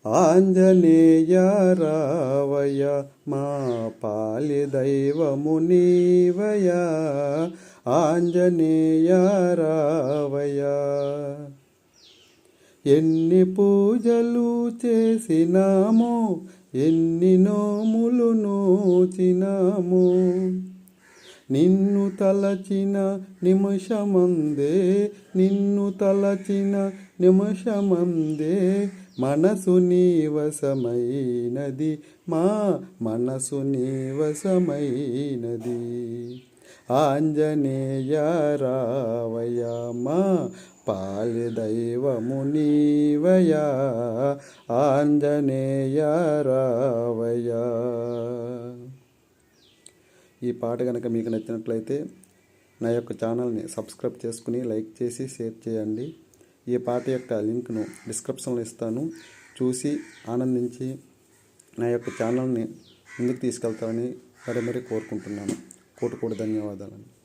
ఆంజనేయ రావయ మా పాలి దైవము నీవయ, ఆంజనేయ రావయ. ఎన్ని పూజలు చేసినామో, ఎన్ని నోములు నోచినాము, నిన్ను తలచిన నిమిషమందే, నిన్ను తలచిన నిమిషమందే మనసు నీవసమైనది, మా మనసు నీవసమైనది. ఆంజనేయ రావయ మా పాలి దైవము నీవయ, ఆంజనేయ రావయ. ఈ పాట కనుక మీకు నచ్చినట్లయితే నా యొక్క ఛానల్ని సబ్స్క్రైబ్ చేసుకుని లైక్ చేసి షేర్ చేయండి. ఈ పాట యొక్క లింక్ను డిస్క్రిప్షన్లో ఇస్తాను. చూసి ఆనందించి నా యొక్క ఛానల్ని ముందుకు తీసుకెళ్తామని మరీ కోరుకుంటున్నాను. కోటి ధన్యవాదాలు.